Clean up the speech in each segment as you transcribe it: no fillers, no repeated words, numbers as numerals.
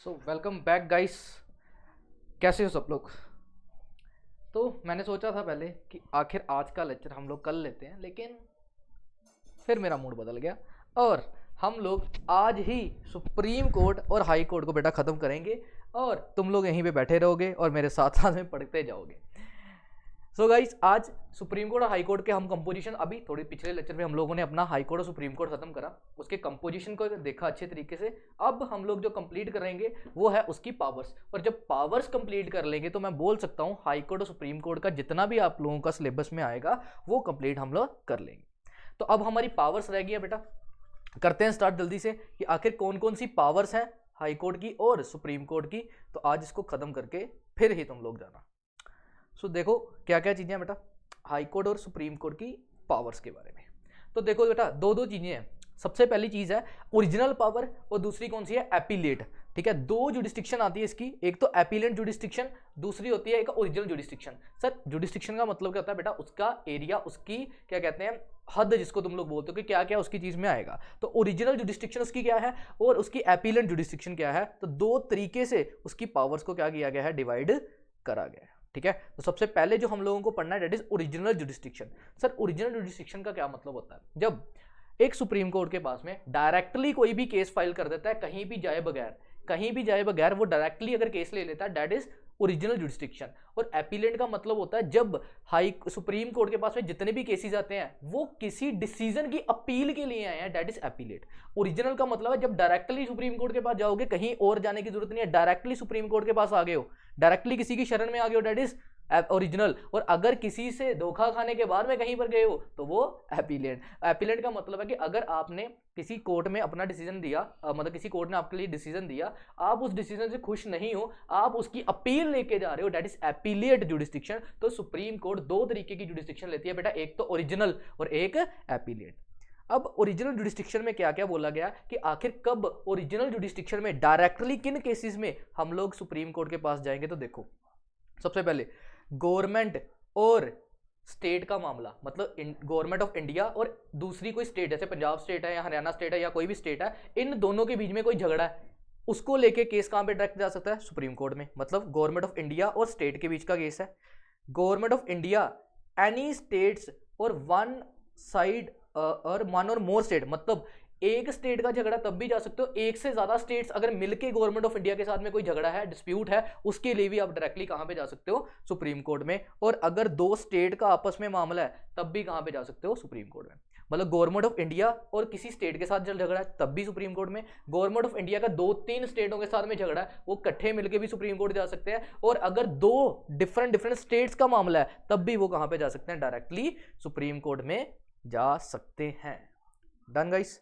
Welcome back guys. कैसे हो सब लोग। तो मैंने सोचा था पहले कि आखिर आज का लेक्चर हम लोग कर लेते हैं, लेकिन फिर मेरा मूड बदल गया और हम लोग आज ही सुप्रीम कोर्ट और हाई कोर्ट को बेटा ख़त्म करेंगे और तुम लोग यहीं पे बैठे रहोगे और मेरे साथ साथ में पढ़ते जाओगे। सो गाइस, आज सुप्रीम कोर्ट और हाई कोर्ट के हम कंपोजिशन, अभी थोड़ी पिछले लेक्चर में हम लोगों ने अपना हाई कोर्ट और सुप्रीम कोर्ट खत्म करा, उसके कंपोजिशन को देखा अच्छे तरीके से। अब हम लोग जो कंप्लीट करेंगे वो है उसकी पावर्स, और जब पावर्स कंप्लीट कर लेंगे तो मैं बोल सकता हूँ हाई कोर्ट और सुप्रीम कोर्ट का जितना भी आप लोगों का सिलेबस में आएगा वो कंप्लीट हम लोग कर लेंगे। तो अब हमारी पावर्स रह गई है बेटा, करते हैं स्टार्ट जल्दी से कि आखिर कौन कौन सी पावर्स हैं हाई कोर्ट की और सुप्रीम कोर्ट की। तो आज इसको खत्म करके फिर ही तुम लोग जाना। सो देखो क्या क्या चीज़ें हैं बेटा हाई कोर्ट और सुप्रीम कोर्ट की पावर्स के बारे में। तो देखो बेटा, दो दो चीज़ें हैं। सबसे पहली चीज़ है ओरिजिनल पावर और दूसरी कौन सी है, एपीलेट। ठीक है, दो जुडिस्टिक्शन आती है इसकी, एक तो एपीलेट जुडिस्टिक्शन, दूसरी होती है एक ओरिजिनल जुडिस्टिक्शन। सर जुडिस्टिक्शन का मतलब क्या होता है बेटा, उसका एरिया, उसकी क्या कहते हैं हद, जिसको तुम लोग बोलते हो कि क्या क्या उसकी चीज़ में आएगा। तो ओरिजिनल जुडिस्टिक्शन उसकी क्या है और उसकी एपीलेट जुडिस्टिक्शन क्या है। तो दो तरीके से उसकी पावर्स को क्या किया गया है, डिवाइड करा गया है। ठीक है, तो सबसे पहले जो हम लोगों को पढ़ना है that is original jurisdiction. Sir original jurisdiction का क्या मतलब होता है, जब एक सुप्रीम कोर्ट के पास में डायरेक्टली कोई भी केस फाइल कर देता है, कहीं भी जाए बगैर, कहीं भी जाए बगैर वो डायरेक्टली अगर केस ले लेता है, दैट इज ओरिजिनल जुडिस्टिक्शन। और एपीलेट का मतलब होता है जब हाई सुप्रीम कोर्ट के पास में जितने भी केसेस आते हैं वो किसी डिसीजन की अपील के लिए आए हैं, दैट इज एपीलेट। ओरिजिनल का मतलब है जब डायरेक्टली सुप्रीम कोर्ट के पास जाओगे, कहीं और जाने की जरूरत नहीं है, डायरेक्टली सुप्रीम कोर्ट के पास आ गए हो, डायरेक्टली किसी की शरण में आ गए हो, दैट इज ओरिजिनल। और अगर किसी से धोखा खाने के बाद में कहीं पर गए हो तो वो एपीलेट। एपीलेट का मतलब है कि अगर आपने किसी कोर्ट में अपना डिसीजन दिया, मतलब किसी कोर्ट ने आपके लिए डिसीजन दिया, आप उस डिसीजन से खुश नहीं हो, आप उसकी अपील लेके जा रहे हो, दैट इज एपीलेट जुडिस्टिक्शन। तो सुप्रीम कोर्ट दो तरीके की जुडिस्टिक्शन लेती है बेटा, एक तो ओरिजिनल और एक एपीलेट। अब ओरिजिनल जुडिस्टिक्शन में क्या क्या बोला गया कि आखिर कब ओरिजिनल जुडिस्टिक्शन में डायरेक्टली किन केसेस में हम लोग सुप्रीम कोर्ट के पास जाएंगे। तो देखो सबसे पहले गवर्नमेंट और स्टेट का मामला, मतलब गवर्नमेंट ऑफ इंडिया और दूसरी कोई स्टेट, जैसे पंजाब स्टेट है या हरियाणा स्टेट है या कोई भी स्टेट है, इन दोनों के बीच में कोई झगड़ा है, उसको लेके केस कहां पे डायरेक्ट जा सकता है, सुप्रीम कोर्ट में। मतलब गवर्नमेंट ऑफ इंडिया और स्टेट के बीच का केस है, government of India any states और वन साइड और वन और मोर स्टेट, मतलब एक स्टेट का झगड़ा तब भी जा सकते हो, एक से ज्यादा स्टेट्स अगर मिलके गवर्नमेंट ऑफ इंडिया के साथ में कोई झगड़ा है, डिस्प्यूट है, उसके लिए भी आप डायरेक्टली कहां पे जा सकते हो, सुप्रीम कोर्ट में। और अगर दो स्टेट का आपस में मामला है तब भी कहां पे जा सकते हो, सुप्रीम कोर्ट में। मतलब गवर्नमेंट ऑफ इंडिया और किसी स्टेट के साथ जब झगड़ा है तब भी सुप्रीम कोर्ट में, गवर्नमेंट ऑफ इंडिया का दो तीन स्टेटों के साथ में झगड़ा है वो इकट्ठे मिलकर भी सुप्रीम कोर्ट जा सकते हैं, और अगर दो डिफरेंट डिफरेंट स्टेट्स का मामला है तब भी वो कहां पे जा सकते हैं, डायरेक्टली सुप्रीम कोर्ट में जा सकते हैं। Done guys.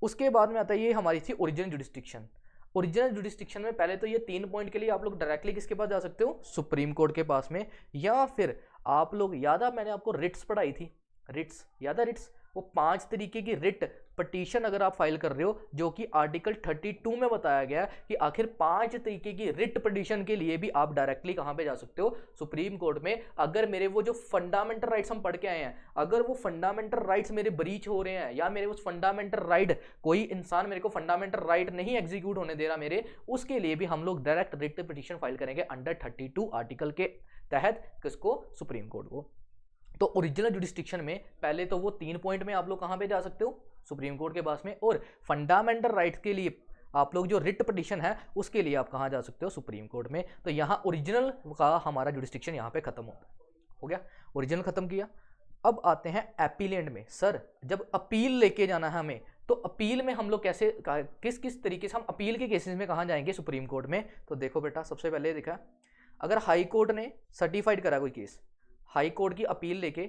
उसके बाद में आता है ये हमारी थी ओरिजिनल जुडिस्टिक्शन। ओरिजिनल जुडिस्टिक्शन में पहले तो ये 3 पॉइंट के लिए आप लोग डायरेक्टली किसके पास जा सकते हो, सुप्रीम कोर्ट के पास में, या फिर आप लोग याद है मैंने आपको रिट्स पढ़ाई थी, रिट्स याद है, रिट्स वो 5 तरीके की रिट पटिशन अगर आप फाइल कर रहे हो, जो कि आर्टिकल 32 में बताया गया है कि आखिर 5 तरीके की रिट पटिशन के लिए भी आप डायरेक्टली कहां पे जा सकते हो, सुप्रीम कोर्ट में। अगर मेरे वो जो फंडामेंटल राइट्स हम पढ़ के आए हैं, अगर वो फंडामेंटल राइट्स मेरे ब्रीच हो रहे हैं, या मेरे उस फंडामेंटल राइट, कोई इंसान मेरे को फंडामेंटल राइट नहीं एग्जीक्यूट होने दे रहा मेरे, उसके लिए भी हम लोग डायरेक्ट रिट पिटिशन फाइल करेंगे अंडर 32 आर्टिकल के तहत, किसको, सुप्रीम कोर्ट को। तो ओरिजिनल जुडिस्टिक्शन में पहले तो वो 3 पॉइंट में आप लोग कहां पे जा सकते हो, सुप्रीम कोर्ट के पास में, और फंडामेंटल राइट्स के लिए आप लोग जो रिट पिटिशन है उसके लिए आप कहां जा सकते हो, सुप्रीम कोर्ट में। तो यहां ओरिजिनल का हमारा जुडिस्टिक्शन यहां पे खत्म हो गया, ओरिजिनल खत्म किया। अब आते हैं एपीलेंट में। सर जब अपील लेके जाना है हमें, तो अपील में हम लोग कैसे, किस किस तरीके से हम अपील के केसेस में कहां जाएंगे, सुप्रीम कोर्ट में। तो देखो बेटा सबसे पहले देखा, अगर हाई कोर्ट ने सर्टिफाइड करा कोई केस, हाई कोर्ट की अपील लेके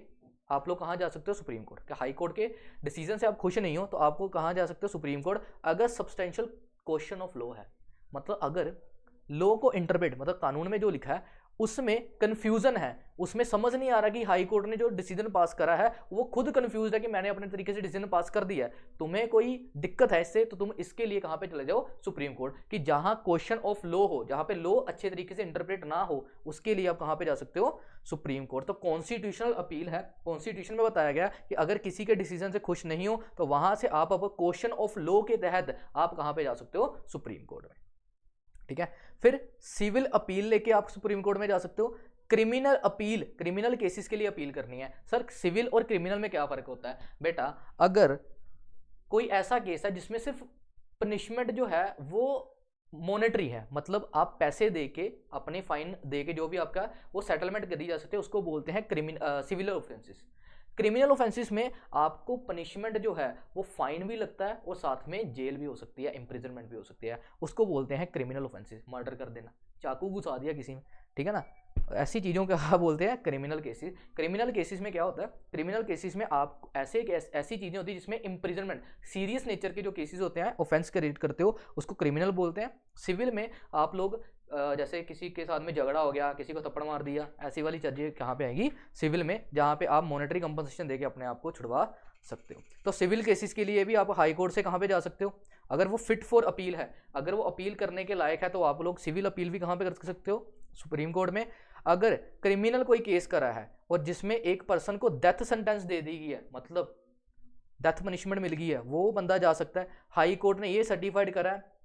आप लोग कहां जा सकते हो, सुप्रीम कोर्ट। हाई कोर्ट के डिसीजन से आप खुश नहीं हो तो आपको कहां जा सकते हो, सुप्रीम कोर्ट। अगर सब्सटेंशियल क्वेश्चन ऑफ लॉ है, मतलब अगर लॉ को इंटरप्रेट, मतलब कानून में जो लिखा है उसमें कंफ्यूजन है, उसमें समझ नहीं आ रहा कि हाई कोर्ट ने जो डिसीजन पास करा है वो खुद कंफ्यूज है कि मैंने अपने तरीके से डिसीजन पास कर दिया है, तुम्हें कोई दिक्कत है इससे, तो तुम इसके लिए कहां पे चले जाओ, सुप्रीम कोर्ट। कि जहां क्वेश्चन ऑफ लॉ हो, जहां पे लॉ अच्छे तरीके से इंटरप्रेट ना हो, उसके लिए आप कहां पे जा सकते हो, सुप्रीम कोर्ट। तो कॉन्स्टिट्यूशनल अपील है, कॉन्स्टिट्यूशन में बताया गया कि अगर किसी के डिसीजन से खुश नहीं हो तो वहां से आप अब क्वेश्चन ऑफ लॉ के तहत आप कहां पे जा सकते हो, सुप्रीम कोर्ट में। ठीक है। फिर सिविल अपील लेके आप सुप्रीम कोर्ट में जा सकते हो। क्रिमिनल अपील, क्रिमिनल केसेस के लिए अपील करनी है। सर सिविल और क्रिमिनल में क्या फर्क होता है? बेटा अगर कोई ऐसा केस है जिसमें सिर्फ पनिशमेंट जो है वो मॉनेटरी है, मतलब आप पैसे दे के, अपने फाइन दे के जो भी आपका वो सेटलमेंट कर दी जा सकती है, उसको बोलते हैं सिविल ऑफेंसेस। क्रिमिनल ऑफेंसेस में आपको पनिशमेंट जो है वो फाइन भी लगता है और साथ में जेल भी हो सकती है, इम्प्रिजनमेंट भी हो सकती है, उसको बोलते हैं क्रिमिनल ऑफेंसेस। मर्डर कर देना, चाकू घुसा दिया किसी में, ठीक है ना, ऐसी चीज़ों को क्या बोलते हैं? Criminal cases. क्रिमिनल केसेस में क्या होता है? क्रिमिनल केसेस में आप ऐसी चीज़ें होती है जिसमें इम्प्रिजनमेंट, सीरियस नेचर के जो केसेस होते हैं, ऑफेंस क्रिएट करते हो, उसको क्रिमिनल बोलते हैं। सिविल में आप लोग जैसे किसी के साथ में झगड़ा हो गया, किसी को थप्पड़ मार दिया, ऐसी वाली चीज़ें कहाँ पे आएगी? सिविल में, जहाँ पे आप मॉनेटरी कंपनसेशन देके अपने आप को छुड़वा सकते हो। तो सिविल केसेस के लिए भी आप हाई कोर्ट से कहाँ पे जा सकते हो? अगर वो फिट फॉर अपील है, अगर वो अपील करने के लायक है, तो आप लोग सिविल अपील भी कहाँ पे कर सकते हो? सुप्रीम कोर्ट में। अगर क्रिमिनल कोई केस करा है और जिसमें एक पर्सन को डेथ सेंटेंस दे दी गई है, मतलब डेथ पनिशमेंट मिल गई है, वो बंदा जा सकता है। हाई कोर्ट ने ये सर्टिफाइड करा है,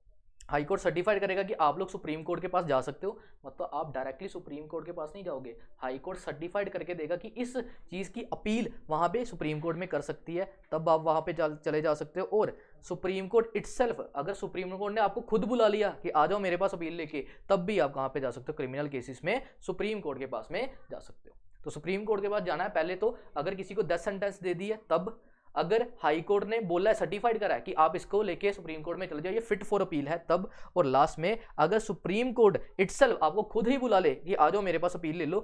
हाई कोर्ट सर्टिफाइड करेगा कि आप लोग सुप्रीम कोर्ट के पास जा सकते हो, मतलब आप डायरेक्टली सुप्रीम कोर्ट के पास नहीं जाओगे, हाई कोर्ट सर्टिफाइड करके देगा कि इस चीज़ की अपील वहाँ पे सुप्रीम कोर्ट में कर सकती है, तब आप वहाँ पे चले जा सकते हो। और सुप्रीम कोर्ट इटसेल्फ, अगर सुप्रीम कोर्ट ने आपको खुद बुला लिया कि आ जाओ मेरे पास अपील लेके, तब भी आप कहाँ पे जा सकते हो? क्रिमिनल केसेस में सुप्रीम कोर्ट के पास में जा सकते हो। तो सुप्रीम कोर्ट के पास जाना है पहले तो, अगर किसी को 10 सेंटेंस दे दी है तब, अगर हाई कोर्ट ने बोला है, सर्टिफाइड करा है कि आप इसको लेके सुप्रीम कोर्ट में चले जाओ, ये फिट फॉर अपील है, तब, और लास्ट में अगर सुप्रीम कोर्ट इटसेल्फ आपको खुद ही बुला ले कि आ जाओ मेरे पास अपील ले लो,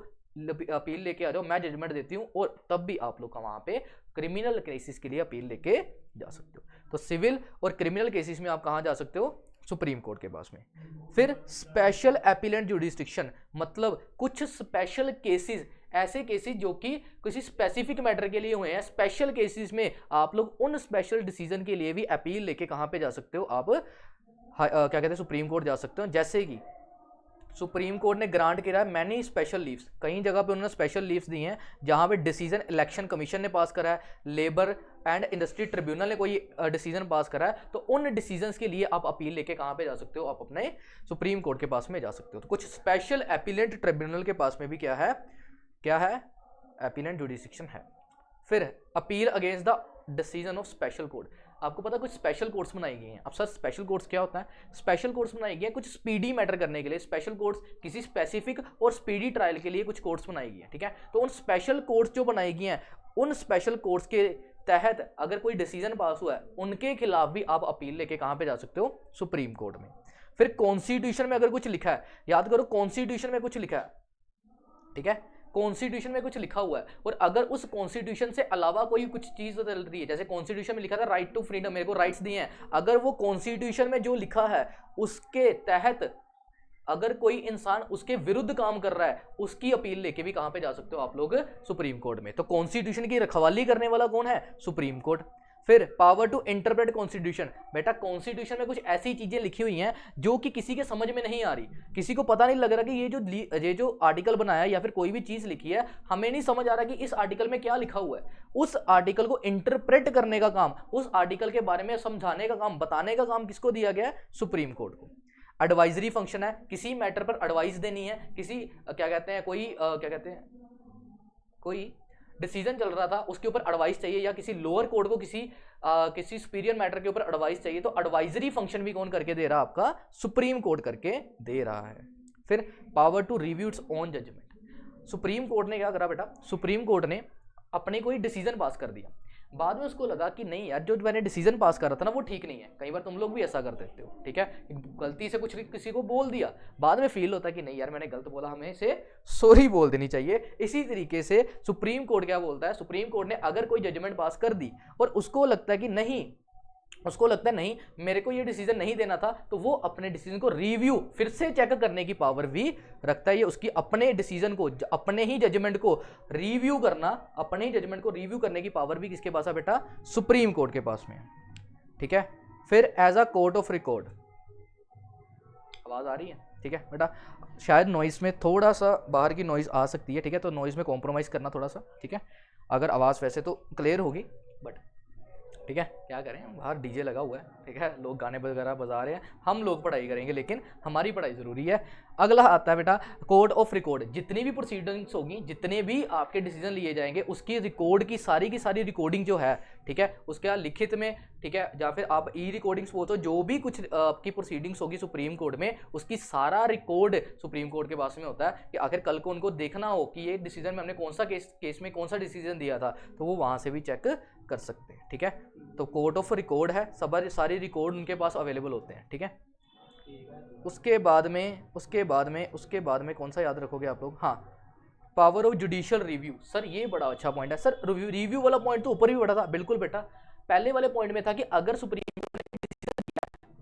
अपील लेके आ जाओ, मैं जजमेंट देती हूँ, और तब भी आप लोग का वहां पे क्रिमिनल केसेस के लिए अपील लेके जा सकते हो। तो सिविल और क्रिमिनल केसेस में आप कहाँ जा सकते हो? सुप्रीम कोर्ट के पास में। फिर स्पेशल एपीलेंट जुडिस्डिक्शन, मतलब कुछ स्पेशल केसेस, ऐसे केसेस जो कि किसी स्पेसिफिक मैटर के लिए हुए हैं, स्पेशल केसेस में आप लोग उन स्पेशल डिसीजन के लिए भी अपील लेके कहां पे जा सकते हो? आप क्या कहते हैं, सुप्रीम कोर्ट जा सकते हो। जैसे कि सुप्रीम कोर्ट ने ग्रांट किया है मैनी स्पेशल लीव्स, कई जगह पे उन्होंने स्पेशल लीव्स दी हैं जहां पे डिसीजन इलेक्शन कमीशन ने पास करा है, लेबर एंड इंडस्ट्री ट्रिब्यूनल ने कोई डिसीजन पास करा है, तो उन डिसीजंस के लिए आप अपील लेके कहां पे जा सकते हो? आप अपने सुप्रीम कोर्ट के पास में जा सकते हो। तो कुछ स्पेशल अपीलेंट ट्रिब्यूनल के पास में भी क्या है, अपीलेंट जुडिस्डिक्शन है। फिर appeal against the decision of special court, आपको पता है कुछ स्पेशल कोर्ट्स बनाई गई हैं। अब सर स्पेशल कोर्ट्स क्या होता है? स्पेशल कोर्ट्स बनाई गई हैं कुछ स्पीडी मैटर करने के लिए, स्पेशल कोर्ट्स किसी स्पेसिफिक और स्पीडी ट्रायल के लिए कुछ कोर्ट्स बनाई गई हैं, ठीक है। तो उन स्पेशल कोर्ट्स जो बनाई गई हैं, उन स्पेशल कोर्ट्स के तहत अगर कोई डिसीजन पास हुआ है, उनके खिलाफ भी आप अपील लेके कहां पे जा सकते हो? सुप्रीम कोर्ट में। फिर कॉन्स्टिट्यूशन में अगर कुछ लिखा है, याद करो कॉन्स्टिट्यूशन में कुछ लिखा है, ठीक है, कॉन्स्टिट्यूशन में कुछ लिखा हुआ है, और अगर उस कॉन्स्टिट्यूशन से अलावा कोई कुछ चीज बदल रही है, जैसे कॉन्स्टिट्यूशन में लिखा था राइट टू फ्रीडम, मेरे को राइट्स दिए हैं, अगर वो कॉन्स्टिट्यूशन में जो लिखा है उसके तहत अगर कोई इंसान उसके विरुद्ध काम कर रहा है, उसकी अपील लेके भी कहां पे जा सकते हो आप लोग? सुप्रीम कोर्ट में। तो कॉन्स्टिट्यूशन की रखवाली करने वाला कौन है? Supreme court. फिर पावर टू इंटरप्रेट कॉन्स्टिट्यूशन, बेटा कॉन्स्टिट्यूशन में कुछ ऐसी चीजें लिखी हुई हैं जो कि किसी के समझ में नहीं आ रही, किसी को पता नहीं लग रहा कि ये जो आर्टिकल बनाया या फिर कोई भी चीज लिखी है, हमें नहीं समझ आ रहा कि इस आर्टिकल में क्या लिखा हुआ है। उस आर्टिकल को इंटरप्रेट करने का काम, उस आर्टिकल के बारे में समझाने का काम, बताने का काम किसको दिया गया है? सुप्रीम कोर्ट को। एडवाइजरी फंक्शन है, किसी मैटर पर एडवाइस देनी है, किसी कोई डिसीजन चल रहा था उसके ऊपर एडवाइस चाहिए, या किसी लोअर कोर्ट को किसी सुपीरियर मैटर के ऊपर एडवाइस चाहिए, तो एडवाइजरी फंक्शन भी कौन करके दे रहा है? आपका सुप्रीम कोर्ट करके दे रहा है। फिर power to review its own judgment, Supreme Court ने क्या करा बेटा? सुप्रीम कोर्ट ने अपने कोई डिसीजन पास कर दिया, बाद में उसको लगा कि नहीं यार, जो मैंने डिसीजन पास करा था ना वो ठीक नहीं है। कई बार तुम लोग भी ऐसा कर देते हो, ठीक है, गलती से कुछ किसी को बोल दिया, बाद में फील होता है कि नहीं यार मैंने गलत बोला, हमें इसे सॉरी बोल देनी चाहिए। इसी तरीके से सुप्रीम कोर्ट क्या बोलता है? सुप्रीम कोर्ट ने अगर कोई जजमेंट पास कर दी और उसको लगता है कि नहीं, मेरे को ये डिसीजन नहीं देना था, तो वो अपने डिसीजन को रिव्यू, फिर से चेक करने की पावर भी रखता है। ये उसकी अपने डिसीजन को, अपने ही जजमेंट को रिव्यू करना, अपने ही जजमेंट को रिव्यू करने की पावर भी किसके पास है बेटा? सुप्रीम कोर्ट के पास में, ठीक है। फिर as a court of record, आवाज आ रही है? ठीक है बेटा, शायद नॉइस में थोड़ा सा बाहर की नॉइज आ सकती है, ठीक है, तो नॉइज में कॉम्प्रोमाइज करना थोड़ा सा, ठीक है। अगर आवाज वैसे तो क्लियर होगी, बट ठीक है, क्या करें, बाहर डीजे लगा हुआ है, ठीक है, लोग गाने वगैरह बजा रहे हैं, हम लोग पढ़ाई करेंगे, लेकिन हमारी पढ़ाई ज़रूरी है। अगला आता है बेटा कोड ऑफ रिकॉर्ड। जितनी भी प्रोसीडिंग्स होगी, जितने भी आपके डिसीजन लिए जाएंगे, उसकी रिकॉर्ड की सारी रिकॉर्डिंग जो है, ठीक है, उसके लिखित में, ठीक है, या फिर आप ई रिकॉर्डिंग्स बोलते हो, जो भी कुछ आपकी प्रोसीडिंग्स होगी सुप्रीम कोर्ट में, उसकी सारा रिकॉर्ड सुप्रीम कोर्ट के पास में होता है कि आखिर कल को उनको देखना हो कि ये डिसीजन में हमने कौन सा केस में कौन सा डिसीजन दिया था, तो वो वहाँ से भी चेक कर सकते हैं। ठीक है, तो कोर्ट ऑफ रिकॉर्ड है, सारी रिकॉर्ड उनके पास अवेलेबल होते हैं। ठीक है, उसके बाद में कौन सा याद रखोगे आप लोग? हाँ, power of judicial review. Sir ये बड़ा अच्छा पॉइंट है सर, रिव्यू वाला पॉइंट तो ऊपर भी बड़ा था। बिल्कुल बेटा, पहले वाले पॉइंट में था कि अगर सुप्रीम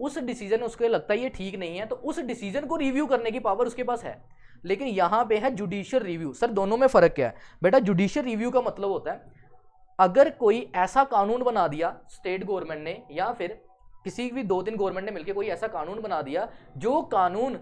उस डिसीजन उसको लगता है ये ठीक नहीं है, तो उस डिसीजन को रिव्यू करने की पावर उसके पास है। लेकिन यहां पे है जुडिशियल रिव्यू। सर दोनों में फर्क क्या है बेटा? जुडिशियल रिव्यू का मतलब होता है अगर कोई ऐसा कानून बना दिया स्टेट गवर्नमेंट ने या फिर किसी भी 2-3 गवर्नमेंट ने मिलकर कोई ऐसा कानून बना दिया जो कानून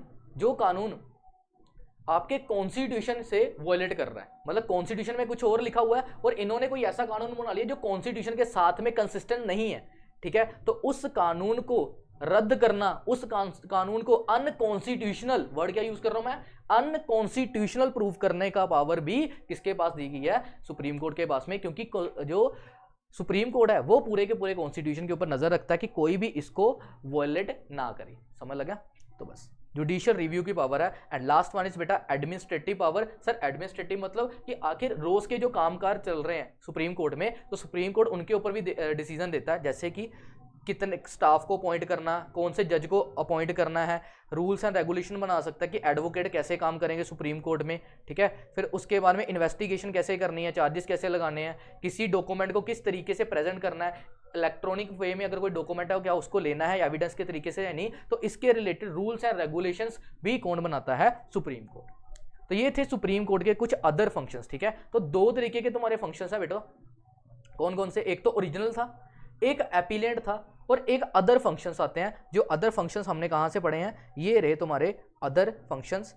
आपके कॉन्स्टिट्यूशन से वायलेट कर रहा है, मतलब कॉन्स्टिट्यूशन में कुछ और लिखा हुआ है और इन्होंने कोई ऐसा कानून बना लिया जो कॉन्स्टिट्यूशन के साथ में कंसिस्टेंट नहीं है। ठीक है, तो उस कानून को रद्द करना, उस कानून को अनकॉन्स्टिट्यूशनल, वर्ड क्या यूज कर रहा हूं मैं, अनकॉन्स्टिट्यूशनल प्रूफ करने का पावर भी किसके पास दी गई है? सुप्रीम कोर्ट के पास में। क्योंकि जो सुप्रीम कोर्ट है वो पूरे के पूरे कॉन्स्टिट्यूशन के ऊपर नजर रखता है कि कोई भी इसको वायलेट ना करे। समझ लगा? तो बस जुडिशियल रिव्यू की पावर है। एंड लास्ट वन इज बेटा एडमिनिस्ट्रेटिव पावर। सर एडमिनिस्ट्रेटिव मतलब कि आखिर रोज के जो कामकाज चल रहे हैं सुप्रीम कोर्ट में, तो सुप्रीम कोर्ट उनके ऊपर भी डिसीजन देता है, जैसे कि कितने स्टाफ को अपॉइंट करना, कौन से जज को अपॉइंट करना है, रूल्स एंड रेगुलेशन बना सकता है कि एडवोकेट कैसे काम करेंगे सुप्रीम कोर्ट में। ठीक है, फिर उसके बाद में इन्वेस्टिगेशन कैसे करनी है, चार्जेस कैसे लगाने हैं, किसी डॉक्यूमेंट को किस तरीके से प्रेजेंट करना है, इलेक्ट्रॉनिक वे में अगर कोई डॉक्यूमेंट है क्या उसको लेना है एविडेंस के तरीके से या नहीं, तो इसके रिलेटेड रूल्स एंड रेगुलेशंस भी कौन बनाता है? Supreme court. तो ये थे सुप्रीम कोर्ट के कुछ अदर फंक्शंस। ठीक है, तो दो तरीके के तुम्हारे फंक्शंस है बेटा, कौन कौन से? एक तो ओरिजिनल था, एक एपिलेंट था, और एक अदर फंक्शंस आते हैं। जो अदर फंक्शंस हमने कहां से पढ़े हैं? ये रहे तुम्हारे अदर फंक्शंस,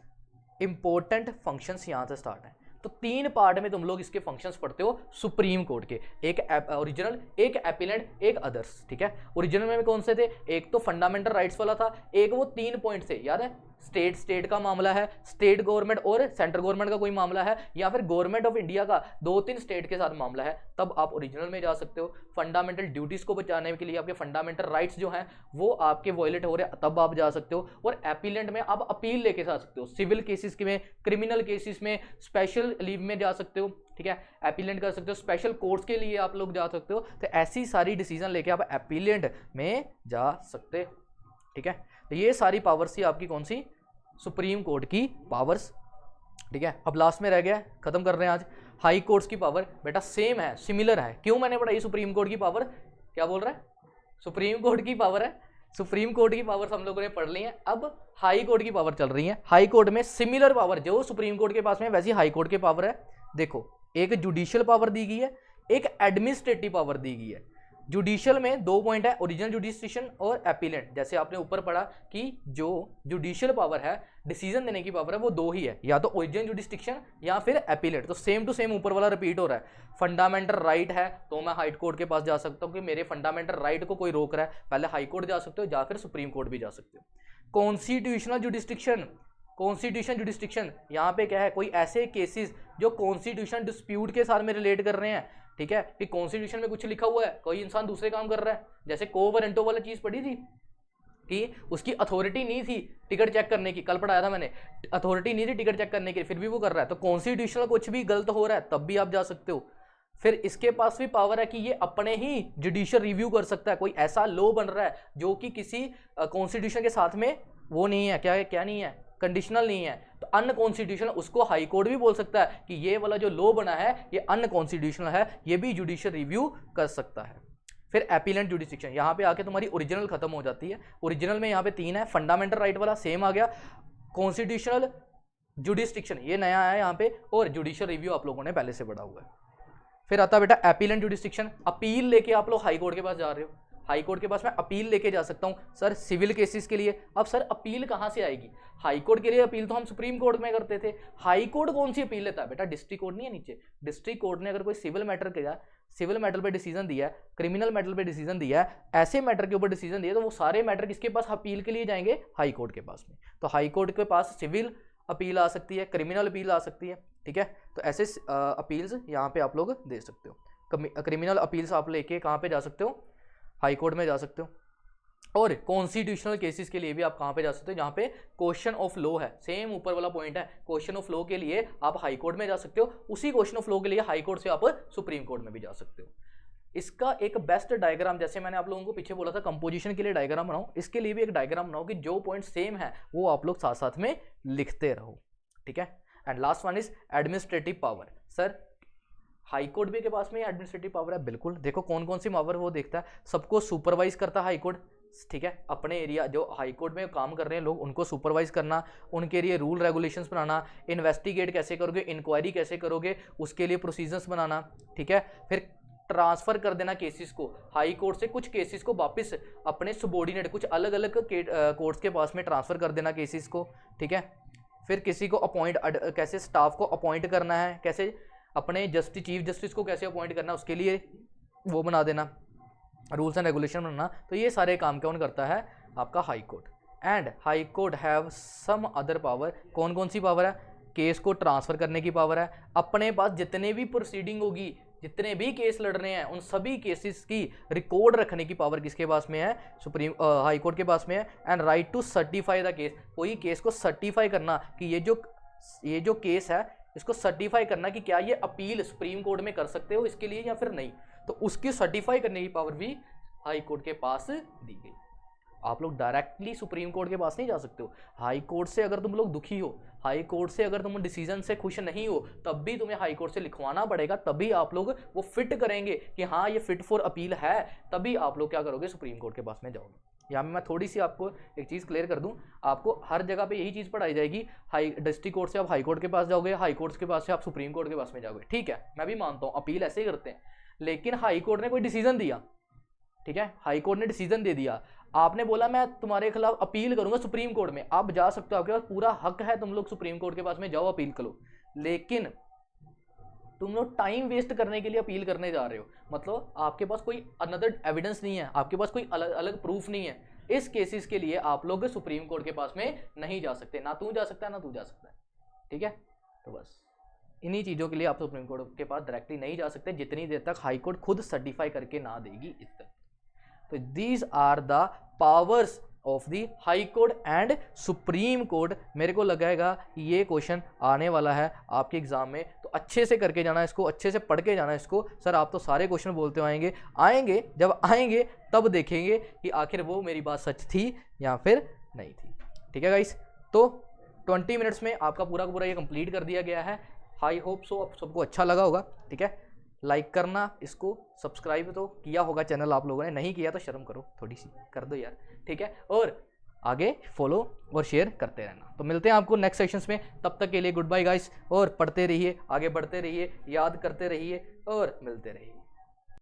इंपॉर्टेंट फंक्शंस यहां से स्टार्ट है। तो 3 पार्ट में तुम लोग इसके फंक्शंस पढ़ते हो सुप्रीम कोर्ट के, एक ओरिजिनल, एक एपिलेंट, एक अदर्स। ठीक है, ओरिजिनल में कौन से थे? एक तो फंडामेंटल राइट्स वाला था, एक वो 3 पॉइंट से, याद है? स्टेट का मामला है, स्टेट गवर्नमेंट और सेंट्रल गवर्नमेंट का कोई मामला है, या फिर गवर्नमेंट ऑफ इंडिया का 2-3 स्टेट के साथ मामला है, तब आप ओरिजिनल में जा सकते हो। फंडामेंटल ड्यूटीज को बचाने के लिए आपके फंडामेंटल राइट्स जो हैं वो आपके वायलेट हो रहे हैं, तब आप जा सकते हो। और एपिलेंट में आप अपील लेके जा सकते हो, सिविल केसेस में, क्रिमिनल केसेस में, स्पेशल लीव में जा सकते हो। ठीक है, एपिलेंट कर सकते हो, स्पेशल कोर्ट्स के लिए आप लोग जा सकते हो। तो ऐसी सारी डिसीजन लेके आप एपिलेंट में जा सकते हो। ठीक है, तो ये सारी पावर्स थी आपकी कौन सी? सुप्रीम कोर्ट की पावर्स। ठीक है, अब लास्ट में रह गया, खत्म कर रहे हैं आज, हाई कोर्ट्स की पावर। बेटा सेम है, सिमिलर है। क्यों मैंने पढ़ाई सुप्रीम कोर्ट की पावर? क्या बोल रहा है? सुप्रीम कोर्ट की पावर है, सुप्रीम कोर्ट की पावर हम लोगों ने पढ़ ली है। अब हाई कोर्ट की पावर चल रही है। हाई कोर्ट में सिमिलर पावर जो सुप्रीम कोर्ट के पास में, वैसी हाई कोर्ट की पावर है। देखो, एक जुडिशियल पावर दी गई है, एक एडमिनिस्ट्रेटिव पावर दी गई है। जुडिशियल में 2 पॉइंट है, ओरिजिनल जुडिस्टिक्शन और एपिलेंट। जैसे आपने ऊपर पढ़ा कि जो जुडिशियल पावर है, डिसीजन देने की पावर है, वो 2 ही है, या तो ओरिजिनल जुडिस्टिक्शन या फिर एपिलेंट। तो सेम टू सेम ऊपर वाला रिपीट हो रहा है। फंडामेंटल राइट है तो मैं हाई कोर्ट के पास जा सकता हूं कि मेरे फंडामेंटल राइट को कोई रोक रहा है, पहले हाई कोर्ट जा सकते हो या फिर सुप्रीम कोर्ट भी जा सकते हो। कॉन्स्टिट्यूशनल जुडिस्टिक्शन, यहाँ पे क्या है? कोई ऐसे केसेस जो कॉन्स्टिट्यूशन डिस्प्यूट के साथ में रिलेट कर रहे हैं। ठीक है, कि कॉन्स्टिट्यूशन में कुछ लिखा हुआ है, कोई इंसान दूसरे काम कर रहा है, जैसे कोवरेंटो वाला चीज पढ़ी थी कि उसकी अथॉरिटी नहीं थी टिकट चेक करने की, कल पढ़ाया था मैंने, अथॉरिटी नहीं थी टिकट चेक करने की, फिर भी वो कर रहा है, तो कॉन्स्टिट्यूशनल कुछ भी गलत हो रहा है तब भी आप जा सकते हो। फिर इसके पास भी पावर है कि ये अपने ही जुडिशियल रिव्यू कर सकता है। कोई ऐसा लॉ बन रहा है जो कि किसी कॉन्स्टिट्यूशन के साथ में वो नहीं है, क्या नहीं है, कंडीशनल नहीं है, तो अनकॉन्स्टिट्यूशनल, उसको हाई कोर्ट भी बोल सकता है कि ये वाला जो लॉ बना है ये अनकॉन्स्टिट्यूशनल है, ये भी जुडिशियल रिव्यू कर सकता है। फिर एपिलेंट जुडिस्टिक्शन, यहाँ पे आके तुम्हारी ओरिजिनल खत्म हो जाती है। ओरिजिनल में यहाँ पे 3 है, फंडामेंटल राइट वाला सेम आ गया, कॉन्स्टिट्यूशनल जुडिस्टिक्शन ये नया है यहाँ पे, और जुडिशियल रिव्यू आप लोगों ने पहले से पढ़ा हुआ है। फिर आता बेटा एपिलेंट जुडिस्टिक्शन, अपील लेके आप लोग हाई कोर्ट के पास जा रहे हो। हाई कोर्ट के पास मैं अपील लेके जा सकता हूँ सर सिविल केसेस के लिए। अब सर अपील कहाँ से आएगी? हाई कोर्ट के लिए अपील तो हम सुप्रीम कोर्ट में करते थे। हाई कोर्ट कौन सी अपील लेता है बेटा? डिस्ट्रिक्ट कोर्ट नहीं है नीचे। डिस्ट्रिक्ट कोर्ट ने अगर कोई सिविल मैटर किया, सिविल मैटर पे डिसीजन दिया है, क्रिमिनल मैटर पे डिसीजन दिया है, ऐसे मैटर के ऊपर डिसीजन दिया, तो वो सारे मैटर किसके पास अपील के लिए जाएंगे? हाई कोर्ट के पास में। तो हाई कोर्ट के पास सिविल अपील आ सकती है, क्रिमिनल अपील आ सकती है, ठीक है। तो ऐसे अपील्स यहाँ पे आप लोग दे सकते हो। क्रिमिनल अपील्स आप लेके कहाँ पे जा सकते हो? हाई कोर्ट में जा सकते हो। और कॉन्स्टिट्यूशनल केसेस के लिए भी आप कहाँ पे जा सकते हो? जहाँ पे क्वेश्चन ऑफ लॉ है, सेम ऊपर वाला पॉइंट है, क्वेश्चन ऑफ लॉ के लिए आप हाई कोर्ट में जा सकते हो। उसी क्वेश्चन ऑफ लॉ के लिए हाई कोर्ट से आप सुप्रीम कोर्ट में भी जा सकते हो। इसका एक बेस्ट डायग्राम, जैसे मैंने आप लोगों को पीछे बोला था कंपोजिशन के लिए डायग्राम बनाओ, इसके लिए भी एक डायग्राम बनाओ कि जो पॉइंट सेम है वो आप लोग साथ साथ में लिखते रहो, ठीक है। And last one is administrative power. Sir high court भी के पास में एडमिनिस्ट्रेटिव पावर है, बिल्कुल। देखो कौन कौन सी पावर वो देखता है, सबको सुपरवाइज करता है हाई कोर्ट, ठीक है। अपने एरिया जो हाई कोर्ट में काम कर रहे हैं लोग, उनको सुपरवाइज करना, उनके लिए रूल रेगुलेशंस बनाना, इन्वेस्टिगेट कैसे करोगे, इंक्वायरी कैसे करोगे, उसके लिए प्रोसीजर्स बनाना, ठीक है। फिर ट्रांसफर कर देना केसेस को हाई कोर्ट से, कुछ केसेस को वापस अपने सबॉर्डिनेट कुछ अलग अलग कोर्ट्स के पास में ट्रांसफर कर देना केसेस को, ठीक है। फिर किसी को अपॉइंट, कैसे स्टाफ को अपॉइंट करना है, कैसे अपने चीफ जस्टिस को कैसे अपॉइंट करना, उसके लिए वो बना देना, रूल्स एंड रेगुलेशन बनाना। तो ये सारे काम कौन करता है? आपका high court. And high court have some other power. कौन कौन सी पावर है? केस को ट्रांसफर करने की पावर है, अपने पास जितने भी प्रोसीडिंग होगी, जितने भी केस लड़ रहे हैं, उन सभी केसेस की रिकॉर्ड रखने की पावर किसके पास में है? हाई कोर्ट के पास में है। And right to certify the case. कोई केस को सर्टिफाई करना कि ये जो केस है इसको सर्टिफाई करना कि क्या ये अपील सुप्रीम कोर्ट में कर सकते हो इसके लिए या फिर नहीं, तो उसकी सर्टिफाई करने की पावर भी हाई कोर्ट के पास दी गई। आप लोग डायरेक्टली सुप्रीम कोर्ट के पास नहीं जा सकते हो। हाई कोर्ट से अगर तुम लोग दुखी हो, हाई कोर्ट से अगर तुम डिसीजन से खुश नहीं हो, तब भी तुम्हें हाई कोर्ट से लिखवाना पड़ेगा, तभी आप लोग वो फिट करेंगे कि हाँ ये फिट फॉर अपील है, तभी आप लोग क्या करोगे? सुप्रीम कोर्ट के पास में जाओगे। यहाँ में मैं थोड़ी सी आपको एक चीज़ क्लियर कर दूं, आपको हर जगह पे यही चीज़ पढ़ाई जाएगी, हाई डिस्ट्रिक्ट कोर्ट से आप हाई कोर्ट के पास जाओगे, हाई कोर्ट के पास से आप सुप्रीम कोर्ट के पास में जाओगे, ठीक है। मैं भी मानता हूँ अपील ऐसे ही करते हैं, लेकिन हाई कोर्ट ने कोई डिसीजन दिया, ठीक है, हाई कोर्ट ने डिसीजन दे दिया, आपने बोला मैं तुम्हारे खिलाफ अपील करूंगा सुप्रीम कोर्ट में, आप जा सकते हो, आपके पास पूरा हक है, तुम लोग सुप्रीम कोर्ट के पास में जाओ अपील करो। लेकिन तुम लोग टाइम वेस्ट करने के लिए अपील करने जा रहे हो, मतलब आपके पास कोई अनदर एविडेंस नहीं है, आपके पास कोई अलग अलग प्रूफ नहीं है, इस केसेस के लिए आप लोग सुप्रीम कोर्ट के पास में नहीं जा सकते, ना तू जा सकता है ना तू जा सकता है, ठीक है। तो बस इन्हीं चीज़ों के लिए आप सुप्रीम कोर्ट के पास डायरेक्टली नहीं जा सकते जितनी देर तक हाई कोर्ट खुद सर्टिफाई करके ना देगी इस तक। तो these are the powers of the high court and Supreme Court. मेरे को लगेगा ये क्वेश्चन आने वाला है आपके एग्जाम में, तो अच्छे से करके जाना, इसको अच्छे से पढ़ के जाना इसको। सर आप तो सारे क्वेश्चन बोलते आएंगे, जब आएंगे तब देखेंगे कि आखिर वो मेरी बात सच थी या फिर नहीं थी, ठीक है गाइस। तो 20 मिनट्स में आपका पूरा का पूरा ये कंप्लीट कर दिया गया है। आई होप सो आप सबको अच्छा लगा होगा, ठीक है। लाइक करना, इसको सब्सक्राइब तो किया होगा चैनल, आप लोगों ने नहीं किया तो शर्म करो, थोड़ी सी कर दो यार, ठीक है। और आगे फॉलो और शेयर करते रहना। तो मिलते हैं आपको नेक्स्ट सेशंस में, तब तक के लिए गुड बाय गाइस, और पढ़ते रहिए, आगे बढ़ते रहिए, याद करते रहिए और मिलते रहिए।